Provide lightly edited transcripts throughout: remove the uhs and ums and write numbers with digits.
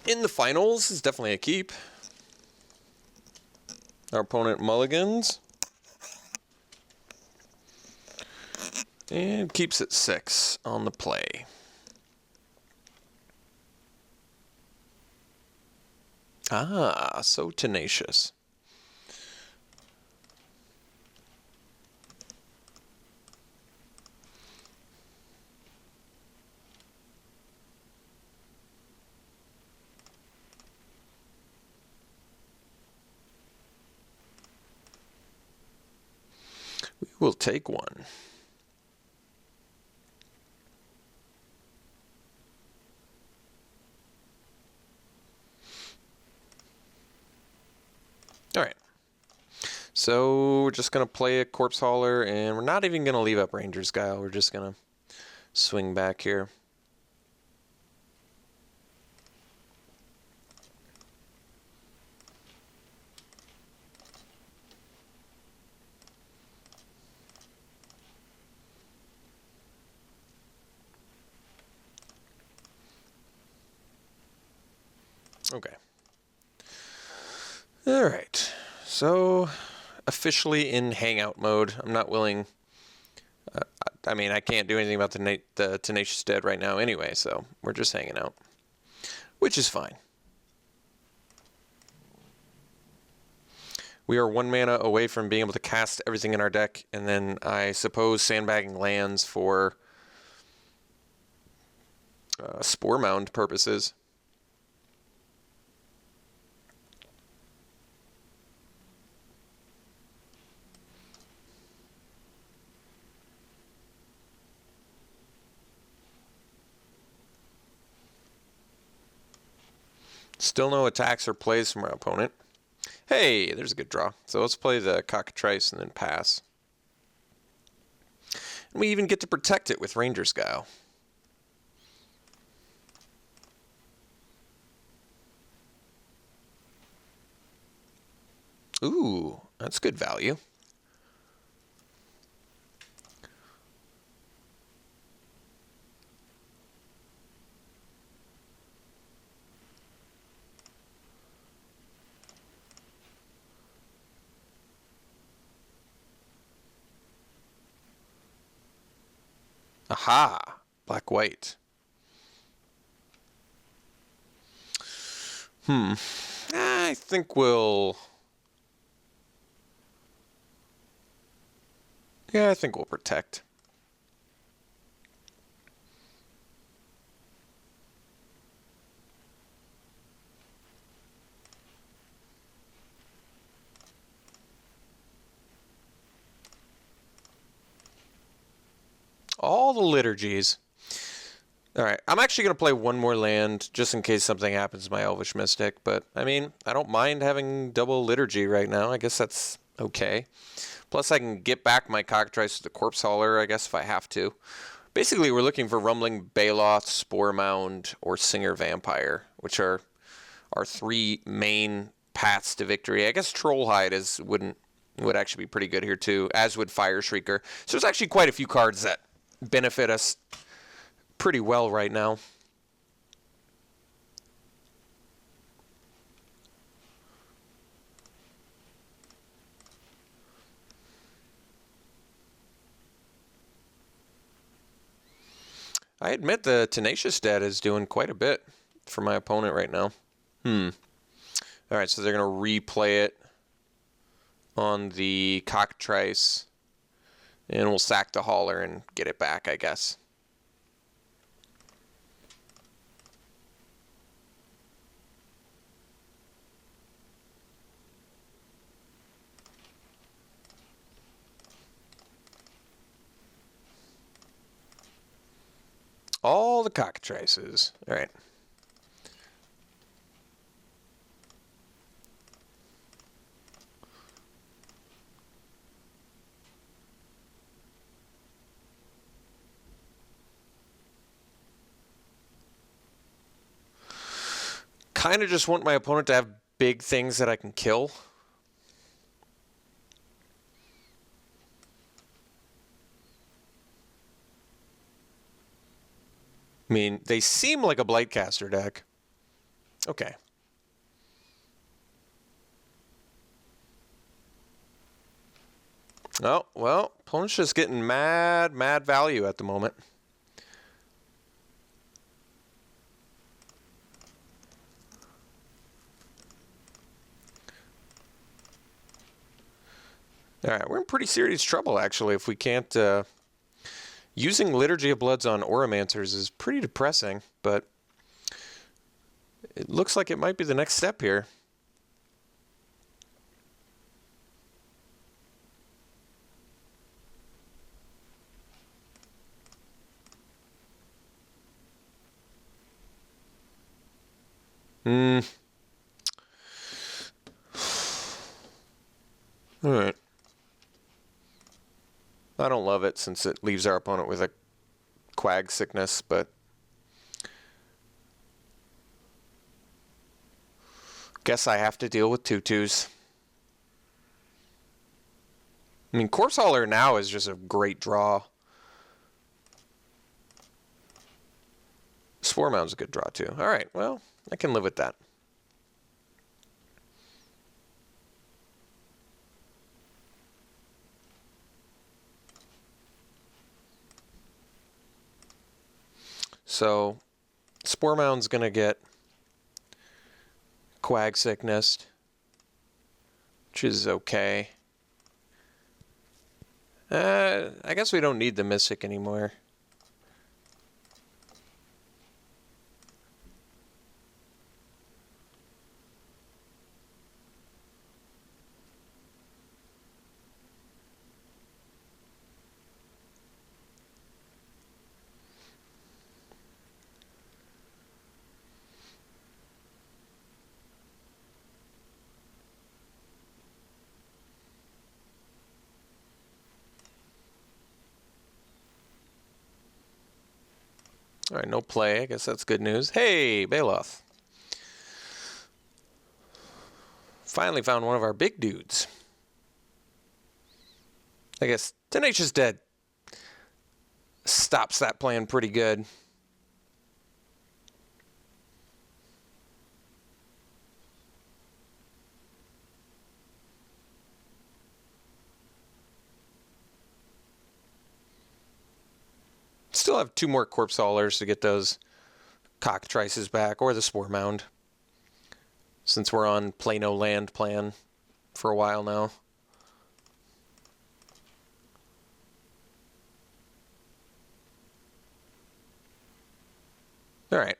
in the finals is definitely a keep. Our opponent mulligans. And keeps it 6 on the play. Ah, so tenacious. We will take one. All right. So we're just going to play a Corpse Hauler, and we're not even going to leave up Ranger's Guile. We're just going to swing back here. Okay. All right. So officially in hangout mode. I'm not willing. I mean, I can't do anything about the Tenacious Dead right now anyway, so we're just hanging out, which is fine. We are 1 mana away from being able to cast everything in our deck, and then I suppose sandbagging lands for Spore Mound purposes. Still no attacks or plays from our opponent. Hey, there's a good draw. So let's play the Cockatrice and then pass. And we even get to protect it with Ranger's Guile. Ooh, that's good value. Aha! Black-white. I think we'll... Yeah, I think we'll protect. All the liturgies. All right, I'm actually going to play one more land just in case something happens to my Elvish Mystic, but I mean, I don't mind having double liturgy right now. I guess that's okay. Plus, I can get back my Cockatrice to the Corpse Hauler, I guess, if I have to. Basically, we're looking for Rumbling Baloth, Spore Mound, or Singer Vampire, which are our 3 main paths to victory. I guess Trollhide would actually be pretty good here too, as would Fire Shrieker. So there's actually quite a few cards that benefit us pretty well right now. I admit the Tenacious Dead is doing quite a bit for my opponent right now. Alright, so they're going to replay it on the Cockatrice, and we'll sack the Hauler and get it back, I guess. All the Cockatrices. All right. Kind of just want my opponent to have big things that I can kill. I mean, they seem like a Blightcaster deck. Okay. Oh, well, opponent's just getting mad value at the moment. All right, we're in pretty serious trouble, actually, if we can't... using Liturgy of Bloods on Oromancers is pretty depressing, but it looks like it might be the next step here. All right. I don't love it since it leaves our opponent with a quag sickness, but guess I have to deal with tutus. I mean, Corpse Hauler now is just a great draw. Spore Mound's a good draw, too. All right, well, I can live with that. So, Spore Mound's going to get Quag Sickness, which is okay. I guess we don't need the Mystic anymore. All right, no play. I guess that's good news. Hey, Baloth. Finally found one of our big dudes. I guess Tenacious Dead stops that plan pretty good. Still have 2 more Corpse Haulers to get those Cockatrices back, or the Spore Mound, since we're on Play No Land plan for a while now. All right.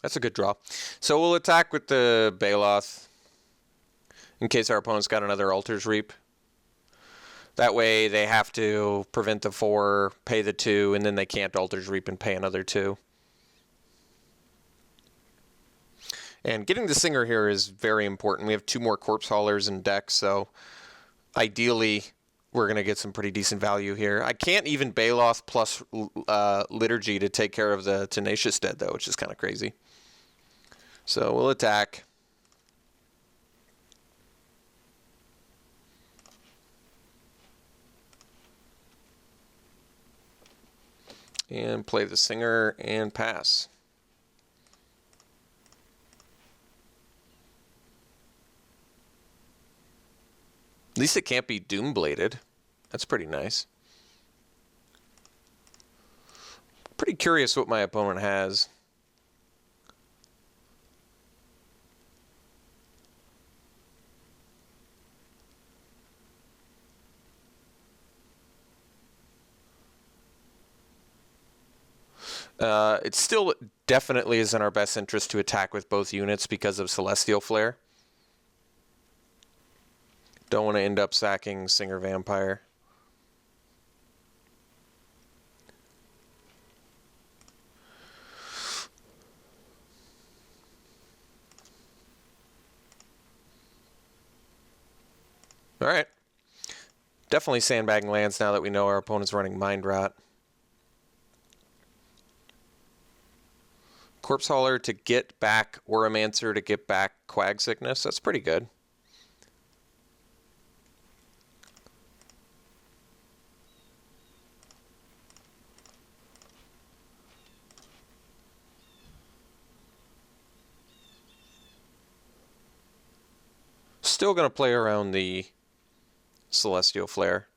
That's a good draw. So we'll attack with the Baloth in case our opponent's got another Altar's Reap. That way they have to prevent the 4, pay the 2, and then they can't Altar's Reap and pay another 2. And getting the Singer here is very important. We have 2 more Corpse Haulers in deck, so ideally we're going to get some pretty decent value here. I can't even Baloth plus Liturgy to take care of the Tenacious Dead, though, which is kind of crazy. So we'll attack. And play the Singer and pass. At least it can't be Doombladed. That's pretty nice. Pretty curious what my opponent has. It still definitely is in our best interest to attack with both units because of Celestial Flare. Don't want to end up sacking Singer Vampire. All right. Definitely sandbagging lands now that we know our opponent's running Mind Rot. Corpse Hauler to get back Oromancer to get back Quag Sickness. That's pretty good. Still going to play around the Celestial Flare.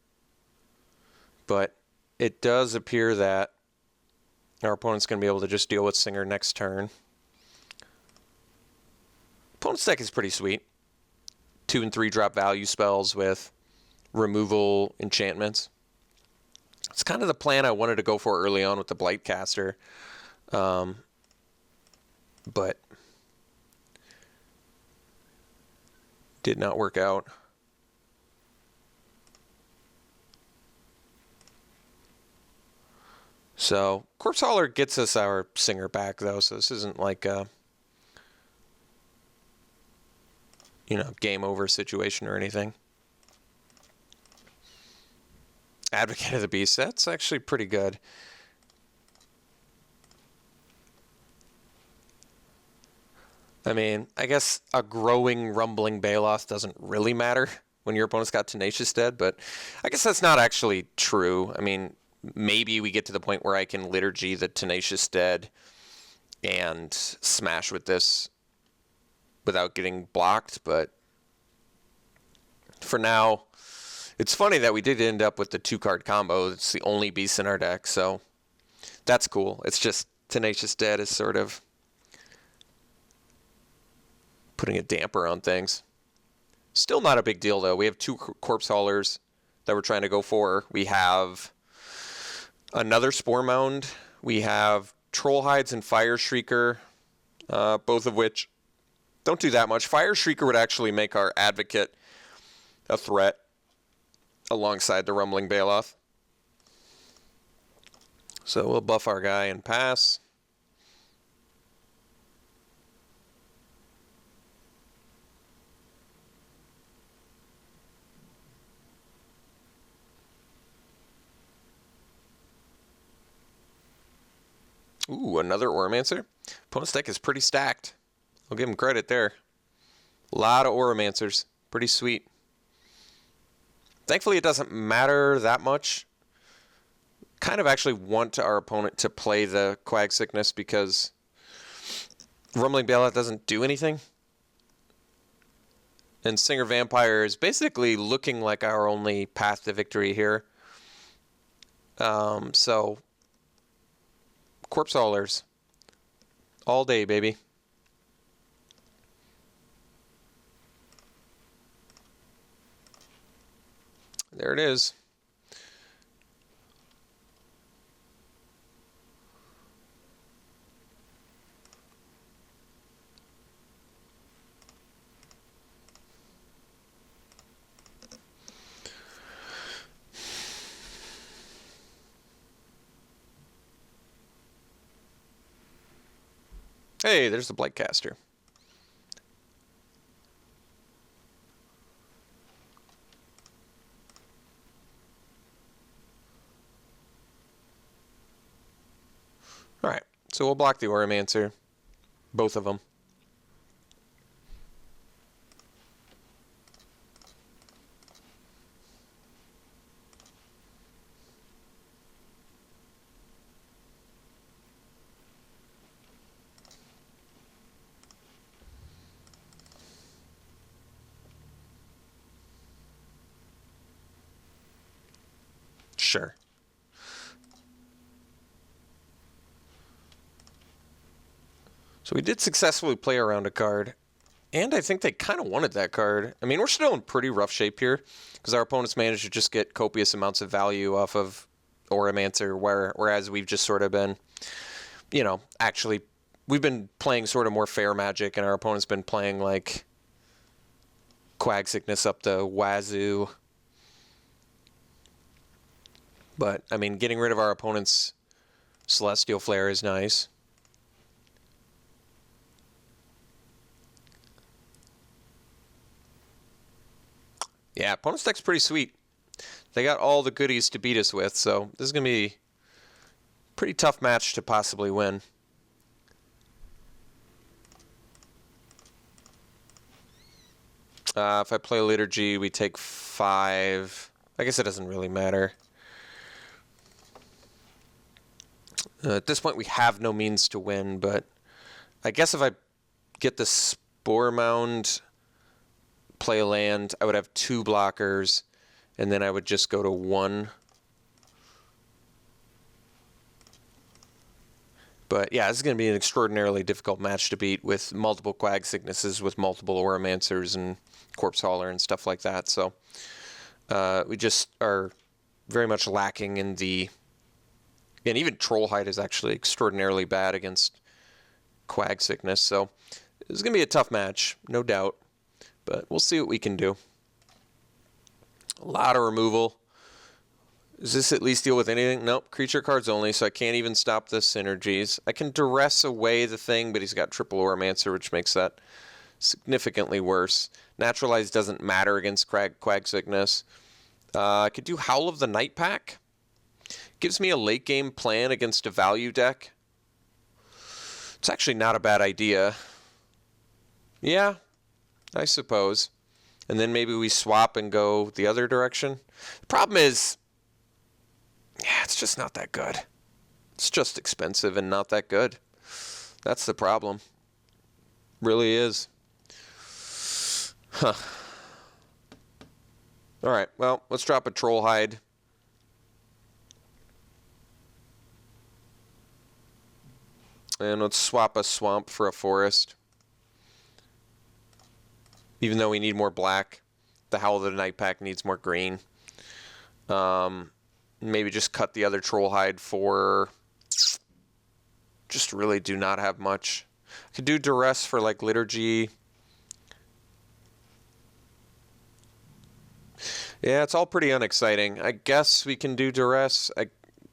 But it does appear that our opponent's going to be able to just deal with Singer next turn. Opponent's deck is pretty sweet. 2 and 3 drop value spells with removal enchantments. It's kind of the plan I wanted to go for early on with the Blightcaster. But did not work out. So Corpse Hauler gets us our Singer back, though, so this isn't like a, game over situation or anything. Advocate of the Beast, that's actually pretty good. I mean, I guess a growing, rumbling Baloth doesn't really matter when your opponent's got Tenacious Dead, but I guess that's not actually true. I mean, maybe we get to the point where I can Liturgy the Tenacious Dead and smash with this without getting blocked, but for now, it's funny that we did end up with the 2-card combo. It's the only beast in our deck, so that's cool. It's just Tenacious Dead is sort of putting a damper on things. Still not a big deal, though. We have 2 Corpse Haulers that we're trying to go for. We have another Spore Mound. We have Troll Hides and Fire Shrieker, both of which don't do that much. Fire Shrieker would actually make our Advocate a threat alongside the Rumbling Baloth. So we'll buff our guy and pass. Ooh, another Oromancer. Opponent's deck is pretty stacked. I'll give him credit there. A lot of Oromancers. Pretty sweet. Thankfully, it doesn't matter that much. Kind of actually want our opponent to play the Quag Sickness because Rumbling Baloth doesn't do anything. And Singer Vampire is basically looking like our only path to victory here. So Corpse Haulers all day, baby. There it is. Hey, there's the Blightcaster. All right, so we'll block the Oromancer, both of them. Sure. So we did successfully play around a card, and I think they kind of wanted that card. I mean, we're still in pretty rough shape here, because our opponents managed to just get copious amounts of value off of Oromancer, whereas we've just sort of been, actually, we've been playing sort of more fair Magic, and our opponent's been playing, like, Quag Sickness up the wazoo. But, I mean, getting rid of our opponent's Celestial Flare is nice. Yeah, opponent's deck's pretty sweet. They got all the goodies to beat us with, so this is going to be a pretty tough match to possibly win. If I play Liturgy, we take 5. I guess it doesn't really matter. At this point, we have no means to win, but I guess if I get the Spore Mound, play a land, I would have 2 blockers, and then I would just go to 1. But yeah, this is going to be an extraordinarily difficult match to beat with multiple Quag Sicknesses, with multiple Auramancers and Corpse Hauler and stuff like that. So we just are very much lacking in the... And even Trollhide is actually extraordinarily bad against Quag Sickness. So this is going to be a tough match, no doubt. But we'll see what we can do. A lot of removal. Does this at least deal with anything? Nope, creature cards only, so I can't even stop the synergies. I can duress away the thing, but he's got triple Auramancers, which makes that significantly worse. Naturalize doesn't matter against Quag Sickness. I could do Howl of the Night Pack. Gives me a late game plan against a value deck. It's actually not a bad idea. Yeah, I suppose. And then maybe we swap and go the other direction. The problem is, yeah, it's just not that good. It's just expensive and not that good. That's the problem. Really is. Huh. Alright, well, let's drop a Trollhide. And let's swap a Swamp for a Forest. Even though we need more black, the Howl of the Night Pack needs more green. Maybe just cut the other Trollhide for... Just really do not have much. I could do Duress for like Liturgy. Yeah, it's all pretty unexciting. I guess we can do Duress.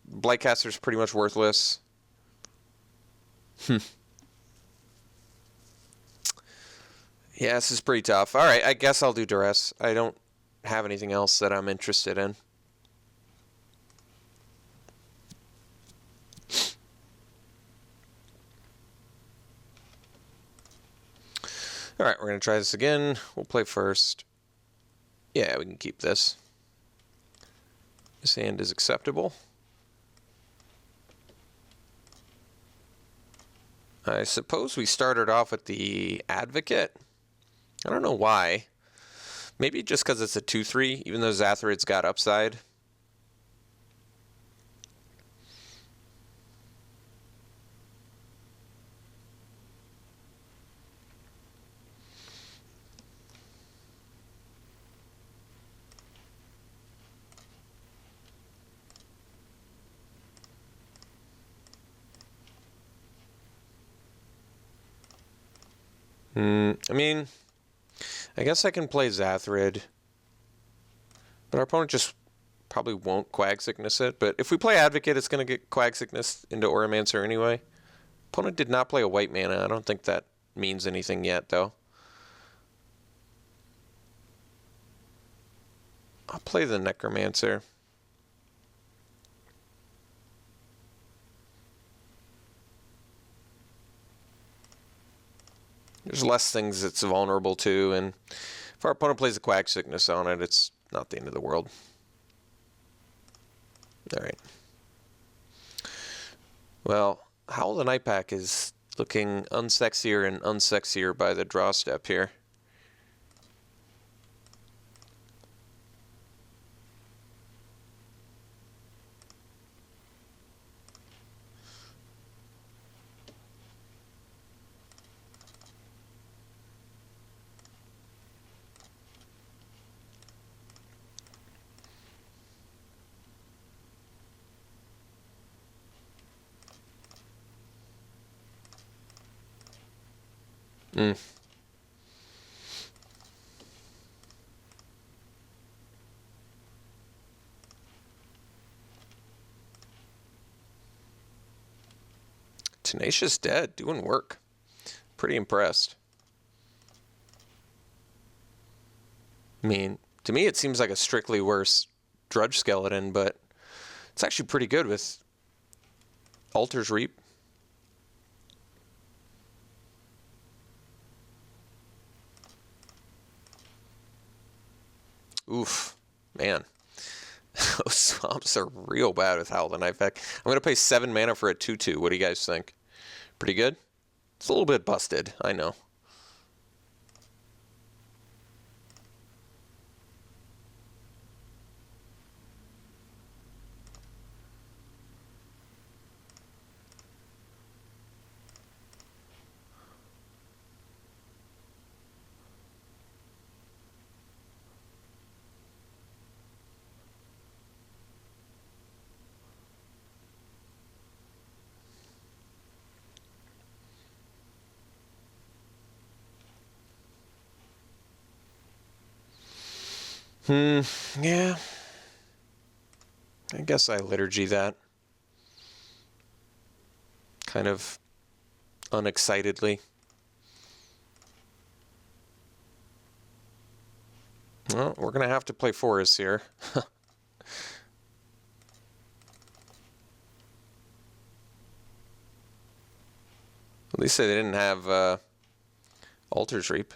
Blightcaster's pretty much worthless. Yeah, this is pretty tough. Alright, I guess I'll do Duress. I don't have anything else that I'm interested in. Alright, we're going to try this again. We'll play first. Yeah, we can keep this. This hand is acceptable. I suppose we started off with the Advocate. I don't know why. Maybe just because it's a 2/3, even though Zathrid's got upside. I mean, I guess I can play Zathrid, but our opponent just probably won't Quag Sickness it. But if we play Advocate, it's going to get Quag Sickness into Auramancer anyway. Opponent did not play a white mana. I don't think that means anything yet, though. I'll play the Necromancer. There's less things it's vulnerable to, and if our opponent plays a Quag Sickness on it, it's not the end of the world. Alright. Well, Howl of the Night Pack is looking unsexier and unsexier by the draw step here. Tenacious Dead, doing work. Pretty impressed. I mean, To me, it seems like a strictly worse Drudge Skeleton, but it's actually pretty good with Altar's Reap. Oof, man. Those swamps are real bad with Howl the Night Pack. I'm going to pay 7 mana for a 2/2. What do you guys think? Pretty good? It's a little bit busted, I know. Yeah. I guess I liturgy that. Kind of unexcitedly. Well, we're going to have to play forests here. At least they didn't have Altar's Reap.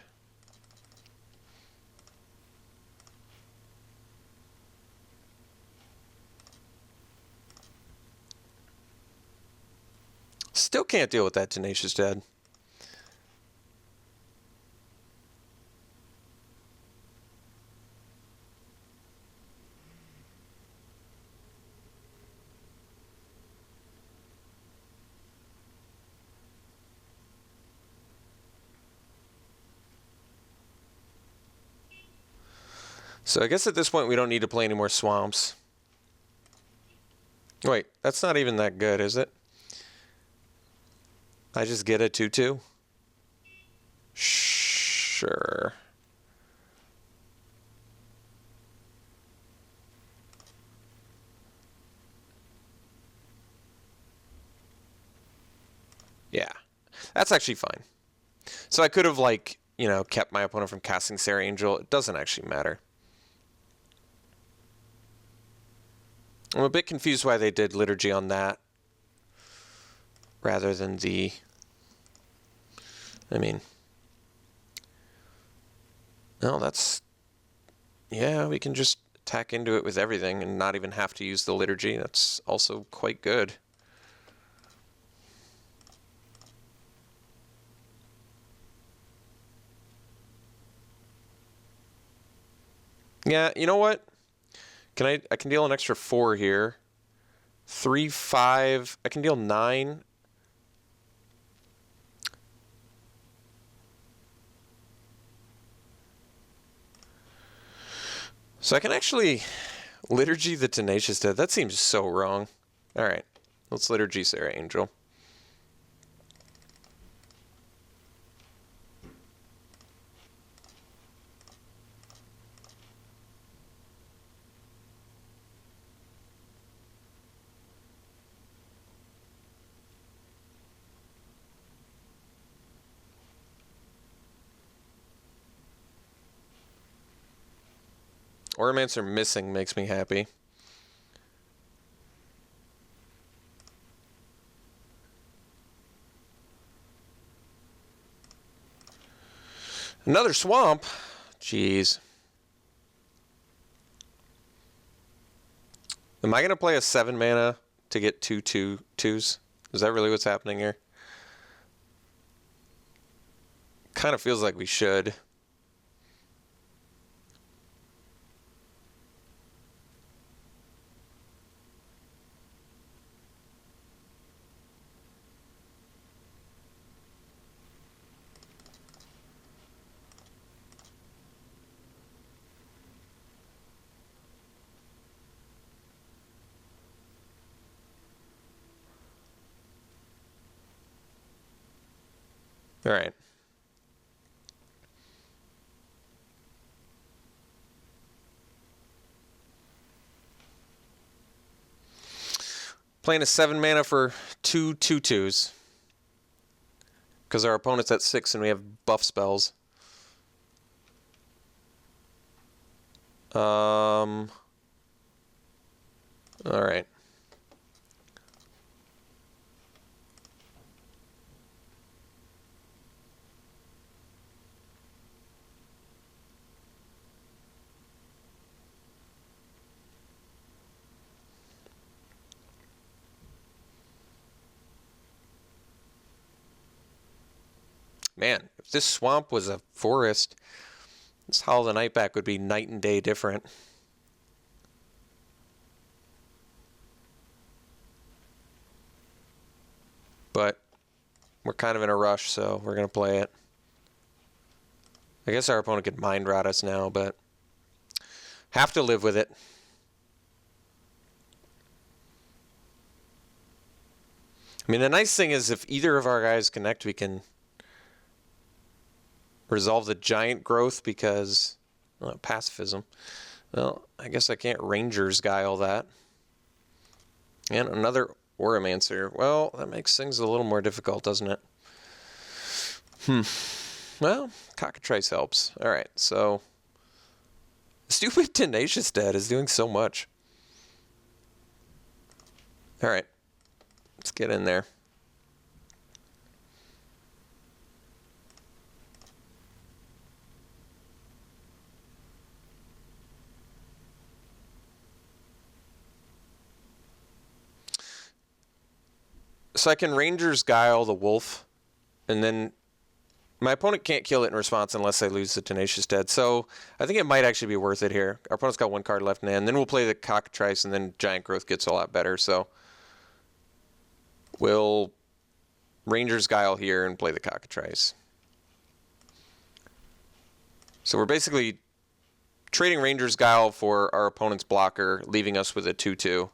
Still can't deal with that Tenacious Dead. So I guess at this point we don't need to play any more swamps. Wait, that's not even that good, is it? I just get a 2/2? Sure. Yeah, that's actually fine. So I could have, like, you know, kept my opponent from casting Sarah Angel. It doesn't actually matter. I'm a bit confused why they did Liturgy on that rather than the... I mean... No, that's... Yeah, we can just attack into it with everything and not even have to use the Liturgy. That's also quite good. Yeah, you know what? I can deal an extra 4 here. 3, 5. I can deal 9. So I can actually Liturgy the Tenacious Dead. That seems so wrong. Alright, let's Liturgy Sarah Angel. Oromancer missing makes me happy. Another swamp? Jeez. Am I going to play a 7 mana to get 2/2/2s? Is that really what's happening here? Kind of feels like we should. All right. Playing a 7 mana for 2/2/2s. Because our opponent's at 6 and we have buff spells. All right. Man, if this swamp was a forest, this Howl of the Nightback would be night and day different. But we're kind of in a rush, so we're going to play it. I guess our opponent could mind rot us now, but have to live with it. I mean, the nice thing is if either of our guys connect, we can resolve the giant growth because pacifism. Well, I guess I can't Rangers guy all that. And another Oromancer. Well, that makes things a little more difficult, doesn't it? Well, Cockatrice helps. All right, so stupid Tenacious Dead is doing so much. All right, let's get in there. So I can Ranger's Guile the Wolf, and then my opponent can't kill it in response unless I lose the Tenacious Dead. So I think it might actually be worth it here. Our opponent's got one card left in hand. Then we'll play the Cockatrice, and then Giant Growth gets a lot better. So we'll Ranger's Guile here and play the Cockatrice. So we're basically trading Ranger's Guile for our opponent's blocker, leaving us with a 2/2.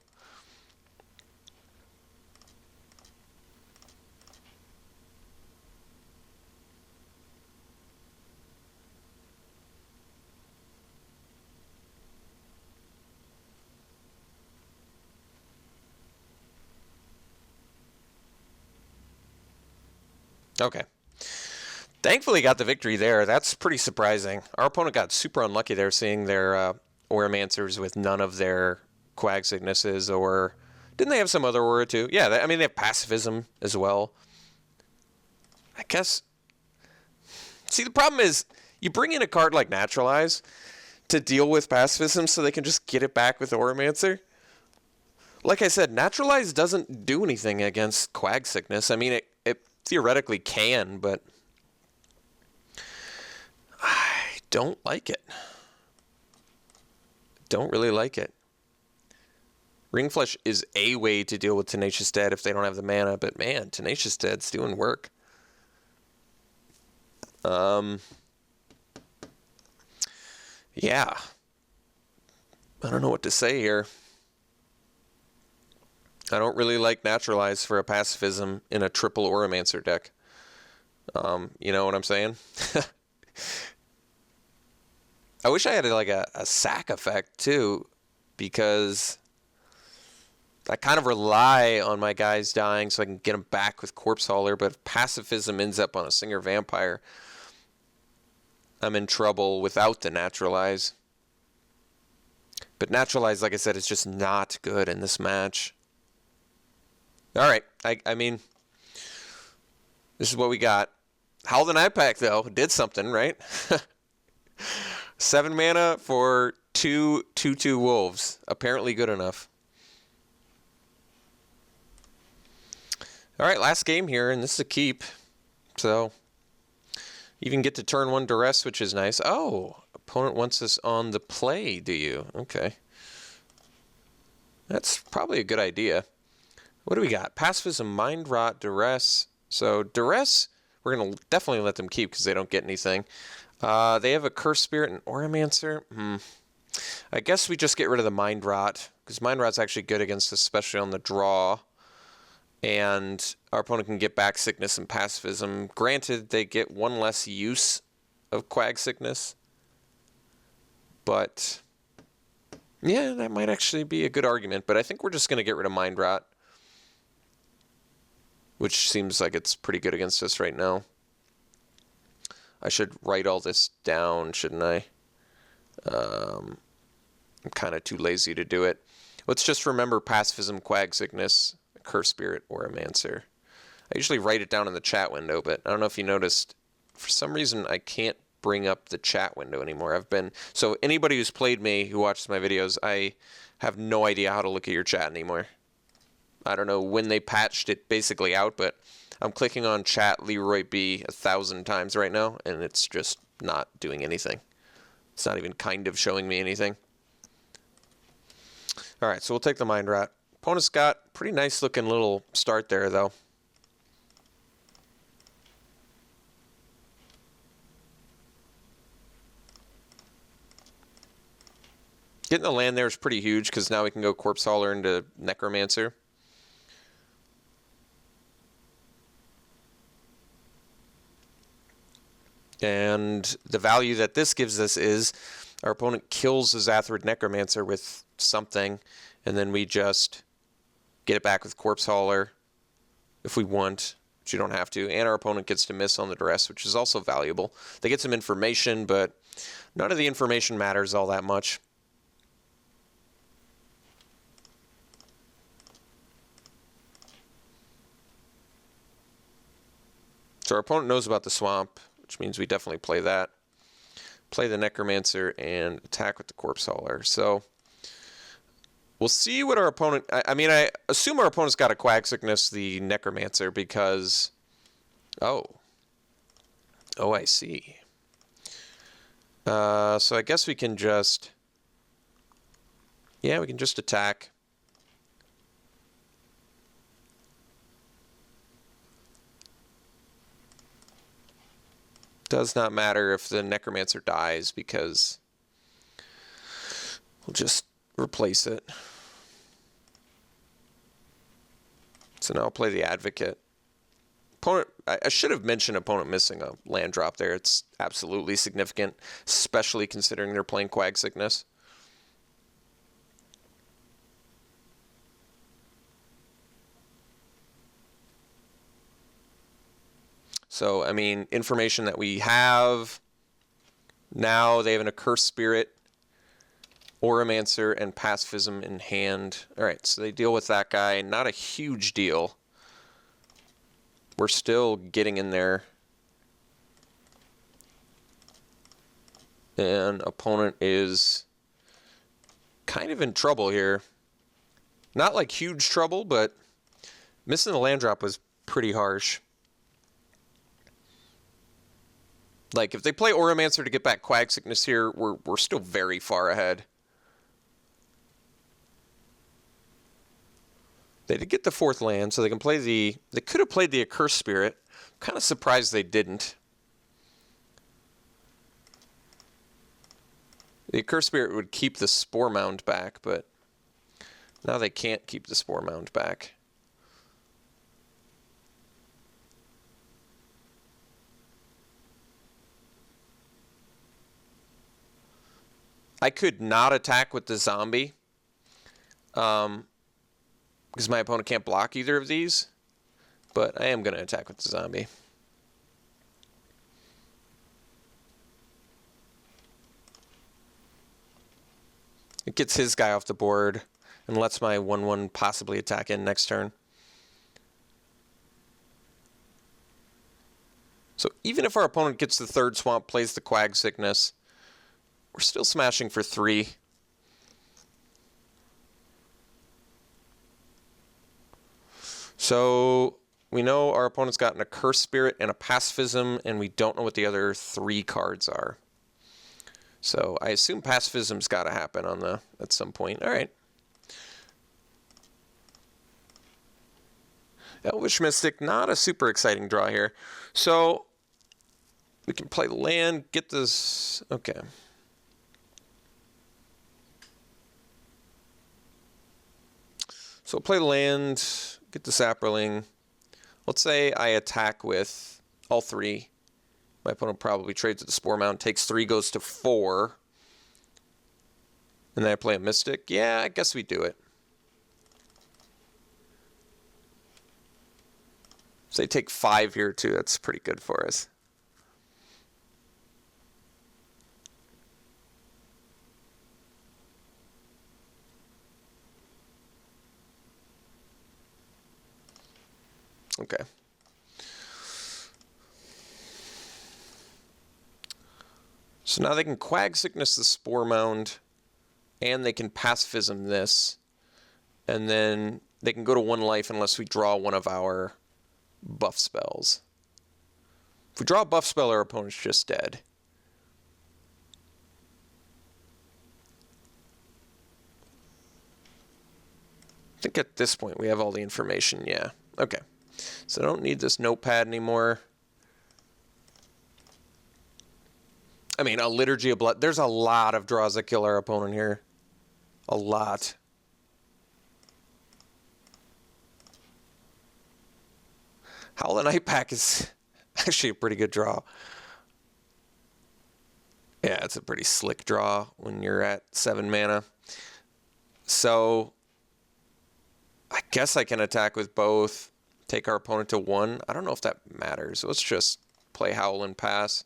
Okay. Thankfully got the victory there. That's pretty surprising. Our opponent got super unlucky there, seeing their Oromancers with none of their Quag Sicknesses, or didn't they have some other Aura too? Yeah, I mean, they have Pacifism as well. I guess. See, the problem is you bring in a card like Naturalize to deal with Pacifism so they can just get it back with Oromancer. Like I said, Naturalize doesn't do anything against Quag Sickness. I mean, it theoretically can, but I don't like it. Don't really like it. Ringflesh is a way to deal with Tenacious Dead if they don't have the mana, but man, Tenacious Dead's doing work. Yeah. I don't know what to say here. I don't really like Naturalize for a Pacifism in a triple Oromancer deck. You know what I'm saying? I wish I had like a sack effect too, because I kind of rely on my guys dying so I can get them back with Corpse Hauler, but if Pacifism ends up on a Singer Vampire, I'm in trouble without the Naturalize. But Naturalize, like I said, is just not good in this match. All right, I mean, this is what we got. Howl of the Nightpack, though, did something, right? 7 mana for 2/2/2 wolves. Apparently good enough. All right, last game here, and this is a keep. So, even get to turn 1 Duress, which is nice. Oh, opponent wants us on the play, do you? Okay. That's probably a good idea. What do we got? Pacifism, Mind Rot, Duress. So, Duress, we're going to definitely let them keep because they don't get anything. They have a Cursed Spirit and Oromancer. I guess we just get rid of the Mind Rot, because Mind Rot's actually good against us, especially on the draw. And our opponent can get back Sickness and Pacifism. Granted, they get one less use of Quag Sickness. But, yeah, that might actually be a good argument. But I think we're just going to get rid of Mind Rot, which seems like it's pretty good against us right now. I should write all this down, shouldn't I? I'm kind of too lazy to do it. Let's just remember Pacifism, Quag Sickness, Curse Spirit, Oromancer. I usually write it down in the chat window, but I don't know if you noticed, for some reason I can't bring up the chat window anymore. So anybody who's played me, who watches my videos, I have no idea how to look at your chat anymore. I don't know when they patched it basically out, but I'm clicking on chat Leroy B 1,000 times right now, and it's just not doing anything. It's not even kind of showing me anything. All right, so we'll take the Mind Rat. Opponent's got pretty nice looking little start there, though. Getting the land there is pretty huge because now we can go Corpse Hauler into Necromancer. And the value that this gives us is our opponent kills the Zathrid Necromancer with something, and then we just get it back with Corpse Hauler if we want, but you don't have to. And our opponent gets to miss on the Duress, which is also valuable. They get some information, but none of the information matters all that much. So our opponent knows about the swamp, which means we definitely play that. Play the Necromancer and attack with the Corpse Hauler. So we'll see what our opponent... I assume our opponent's got a Quag Sickness, the Necromancer, because... Oh, I see. So I guess we can just... Yeah, we can just attack. Does not matter if the Necromancer dies because we'll just replace it. So now I'll play the Advocate. Opponent, I should have mentioned opponent missing a land drop there. It's absolutely significant, especially considering they're playing Quag Sickness. So, I mean, information that we have. Now they have an Accursed Spirit, Oromancer, and Pacifism in hand. All right, so they deal with that guy. Not a huge deal. We're still getting in there. And opponent is kind of in trouble here. Not like huge trouble, but missing the land drop was pretty harsh. Like, if they play Oromancer to get back Quag Sickness here, we're still very far ahead. They did get the 4th land, so they can play the... They could have played the Accursed Spirit. I'm kind of surprised they didn't. The Accursed Spirit would keep the Spore Mound back, but now they can't keep the Spore Mound back. I could not attack with the zombie because my opponent can't block either of these, but I am going to attack with the zombie. It gets his guy off the board and lets my 1/1 possibly attack in next turn. So even if our opponent gets the 3rd swamp, plays the Quag Sickness, we're still smashing for 3. So we know our opponent's got an Accursed Spirit and a Pacifism, and we don't know what the other 3 cards are. So I assume Pacifism's got to happen on at some point. All right. Elvish Mystic, not a super exciting draw here. So we can play land, get this... Okay. So play land, get the Saproling. Let's say I attack with all 3. My opponent probably trades at the Spore Mound, takes 3, goes to 4. And then I play a Mystic. Yeah, I guess we do it. So they take 5 here too. That's pretty good for us. Okay. So now they can Quag Sickness the Spore Mound, and they can Pacifism this, and then they can go to 1 life unless we draw one of our buff spells. If we draw a buff spell, our opponent's just dead. I think at this point we have all the information, yeah. Okay. So I don't need this notepad anymore. I mean, a Liturgy of Blood. There's a lot of draws that kill our opponent here. A lot. Howl the Night Pack is actually a pretty good draw. Yeah, it's a pretty slick draw when you're at 7 mana. So I guess I can attack with both, take our opponent to 1. I don't know if that matters. Let's just play Howl and pass.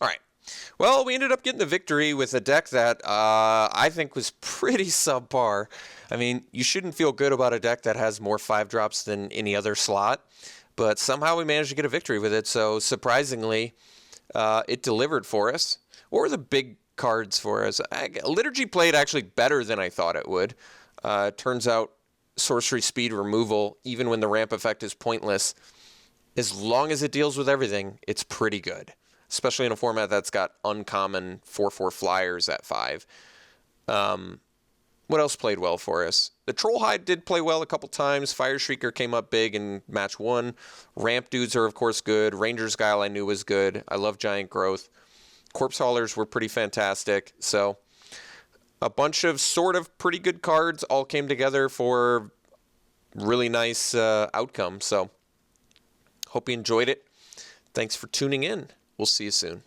All right. Well, we ended up getting the victory with a deck that I think was pretty subpar. I mean, you shouldn't feel good about a deck that has more 5-drops than any other slot, but somehow we managed to get a victory with it. So surprisingly, it delivered for us. What were the big cards for us? Liturgy played actually better than I thought it would. Turns out sorcery speed removal, even when the ramp effect is pointless, as long as it deals with everything, it's pretty good. Especially in a format that's got uncommon 4/4 flyers at 5. What else played well for us? The Trollhide did play well a couple times. Fire Shrieker came up big in match 1. Ramp Dudes are, of course, good. Ranger's Guile I knew was good. I love Giant Growth. Corpse Haulers were pretty fantastic. So a bunch of sort of pretty good cards all came together for really nice outcome. So hope you enjoyed it. Thanks for tuning in. We'll see you soon.